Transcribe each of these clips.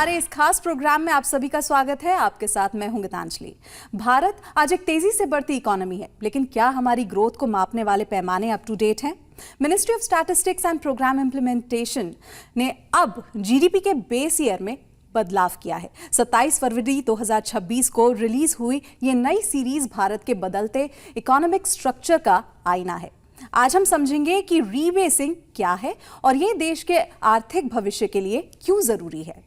हमारे इस खास प्रोग्राम में आप सभी का स्वागत है। आपके साथ मैं हूं गीतांजलि। भारत आज एक तेजी से बढ़ती इकोनॉमी है, लेकिन क्या हमारी ग्रोथ को मापने वाले पैमाने अप टू डेट हैं? Ministry of statistics and programme implementation ने अब जीडीपी के बेस ईयर में बदलाव किया है। 27 फरवरी 2026 को रिलीज हुई ये नई सीरीज भारत के बदलते इकोनॉमिक स्ट्रक्चर का आईना है। आज हम समझेंगे कि रीबेसिंग क्या है और ये देश के आर्थिक भविष्य के लिए क्यों जरूरी है।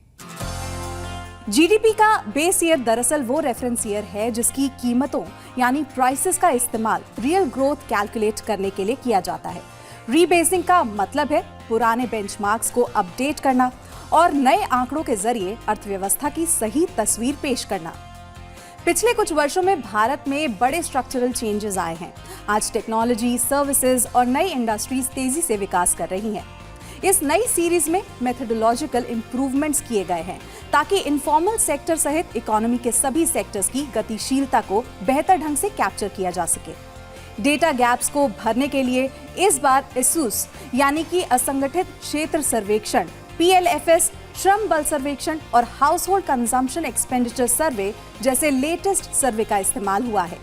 जीडीपी का बेस ईयर दरअसल वो रेफरेंस ईयर है जिसकी कीमतों यानी प्राइसेस का इस्तेमाल रियल ग्रोथ कैलकुलेट करने के लिए किया जाता है। रीबेसिंग का मतलब है पुराने बेंचमार्क्स को अपडेट करना और नए आंकड़ों के जरिए अर्थव्यवस्था की सही तस्वीर पेश करना। पिछले कुछ वर्षों में भारत में बड़े स्ट्रक्चरल चेंजेस आए हैं। आज टेक्नोलॉजी, सर्विसेज और नई इंडस्ट्रीज तेजी से विकास कर रही हैं। इस नई सीरीज में मेथोडोलॉजिकल इंप्रूवमेंट्स किए गए हैं ताकि इनफॉर्मल सेक्टर सहित इकोनॉमी के सभी सेक्टर्स की गतिशीलता को बेहतर ढंग से कैप्चर किया जा सके। डेटा गैप्स को भरने के लिए इस बार एसूस यानी कि असंगठित क्षेत्र सर्वेक्षण, PLFS, श्रम बल सर्वेक्षण और हाउस होल्ड कंजम्पशन एक्सपेंडिचर सर्वे जैसे लेटेस्ट सर्वे का इस्तेमाल हुआ है।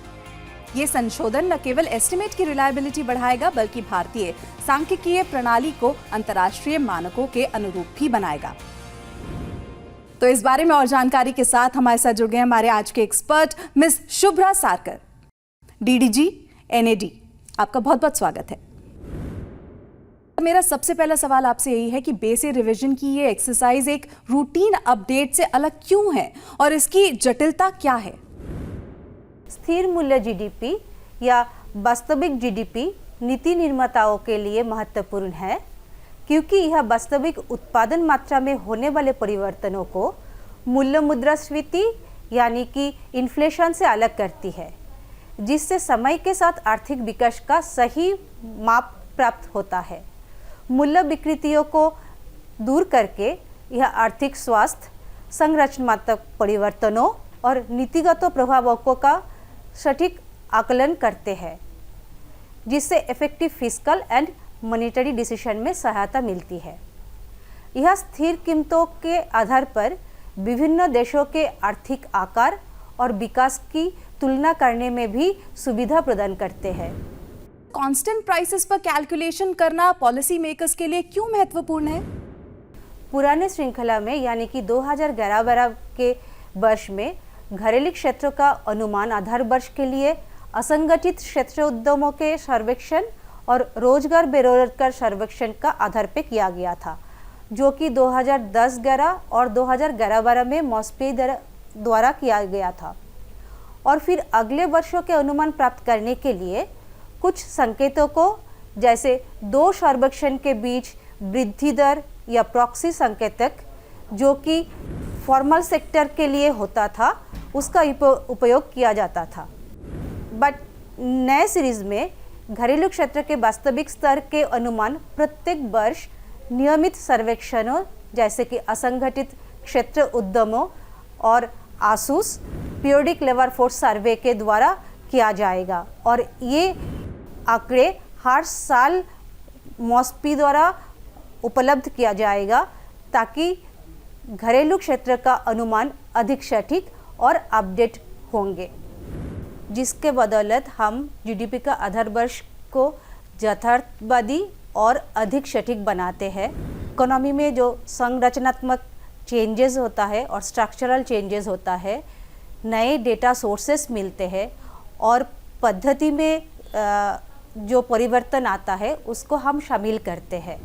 ये संशोधन न केवल एस्टिमेट की रिलायबिलिटी बढ़ाएगा बल्कि भारतीय सांख्यिकीय प्रणाली को अंतर्राष्ट्रीय मानकों के अनुरूप भी बनाएगा। तो इस बारे में और जानकारी के साथ हमारे साथ जुड़ गए हमारे आज के expert miss Shubhra Sarkar, DDG NAD। आपका बहुत बहुत स्वागत है। मेरा सबसे पहला सवाल आपसे यही है कि बेस ईयर रिवीजन की ये एक्सरसाइज एक रूटीन अपडेट से अलग क्यों है और इसकी जटिलता क्या है? स्थिर मूल्य जीडीपी या वास्तविक जीडीपी नीति निर्माताओं के लिए महत्वपूर्ण है क्योंकि यह वास्तविक उत्पादन मात्रा में होने वाले परिवर्तनों को मूल्य मुद्रास्फीति यानी कि इन्फ्लेशन से अलग करती है, जिससे समय के साथ आर्थिक विकास का सही माप प्राप्त होता है। मूल्य विकृतियों को दूर करके यह आर्थिक स्वास्थ्य, संरचनात्मक परिवर्तनों और नीतिगत प्रभावों का सटीक आकलन करते हैं, जिससे effective fiscal and monetary decision में सहायता मिलती है। यह स्थिर कीमतों के आधार पर विभिन्न देशों के आर्थिक आकार और विकास की तुलना करने में भी सुविधा प्रदान करते हैं। कांस्टेंट प्राइसेस पर कैलकुलेशन करना पॉलिसी मेकर्स के लिए क्यों महत्वपूर्ण है? पुराने श्रृंखला में यानी कि 2011-12 के वर्ष में घरेलू क्षेत्रों का अनुमान आधार वर्ष के लिए असंगठित क्षेत्र उद्यमों के सर्वेक्षण और रोजगार बेरोजगार सर्वेक्षण का आधार पे किया गया था, जो कि 2010-11 और 2011-12 में मॉस्पी द्वारा किया गया था। और फिर अगले वर्षों के अनुमान प्राप्त करने के लिए कुछ संकेतों को, जैसे दो सर्वेक्षण के बीच वृद्धि दर या प्रॉक्सी संकेतक, जो कि फॉर्मल सेक्टर के लिए होता था, उसका उपयोग किया जाता था। बट नए सीरीज में घरेलू क्षेत्र के वास्तविक स्तर के अनुमान प्रत्येक वर्ष नियमित सर्वेक्षणों जैसे कि असंगठित क्षेत्र उद्यमों और Asus periodic labour force survey के द्वारा किया जाएगा और ये आंकड़े हर साल मॉस्पी द्वारा उपलब्ध किया जाएगा ताकि घरेलू क्षेत्र का अनुमान अधिक सटीक और अपडेट होंगे, जिसके बदौलत हम जीडीपी का आधार वर्ष को यथार्थवादी और अधिक सटीक बनाते हैं। इकोनॉमी में जो संरचनात्मक चेंजेस होता है और स्ट्रक्चरल चेंजेस होता है, नए डेटा सोर्सेस मिलते हैं और पद्धति में जो परिवर्तन आता है उसको हम शामिल करते हैं।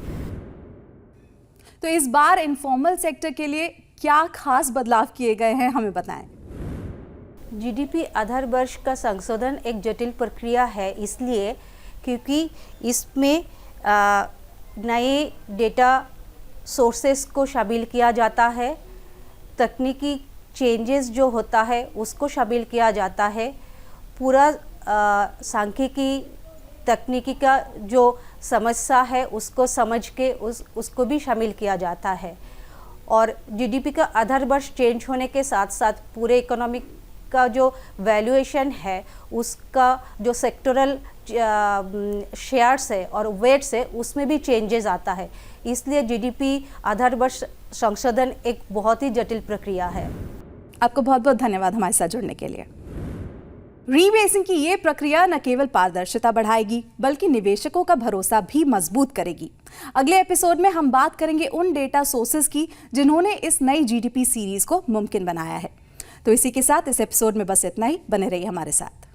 तो इस बार इनफॉर्मल सेक्टर के लिए क्या खास बदलाव किए गए हैं, हमें बताएं। जीडीपी आधार वर्ष का संशोधन एक जटिल प्रक्रिया है, इसलिए क्योंकि इसमें नए डेटा सोर्सेस को शामिल किया जाता है, तकनीकी चेंजेस जो होता है उसको शामिल किया जाता है, पूरा सांख्यिकी तकनीकी का जो समस्या है उसको समझ के उसको भी शामिल किया जाता है। और जीडीपी का आधार वर्ष चेंज होने के साथ साथ पूरे इकोनॉमिक का जो वैल्यूएशन है उसका जो सेक्टोरल शेयर्स है और वेट्स है उसमें भी चेंजेस आता है। इसलिए जीडीपी आधार वर्ष संशोधन एक बहुत ही जटिल प्रक्रिया है। आपको बहुत बहुत धन्यवाद हमारे साथ जुड़ने के लिए। रीबेसिंग की ये प्रक्रिया न केवल पारदर्शिता बढ़ाएगी बल्कि निवेशकों का भरोसा भी मजबूत करेगी। अगले एपिसोड में हम बात करेंगे उन डेटा सोर्सेज की जिन्होंने इस नई जीडीपी सीरीज को मुमकिन बनाया है। तो इसी के साथ इस एपिसोड में बस इतना ही। बने रहिए हमारे साथ।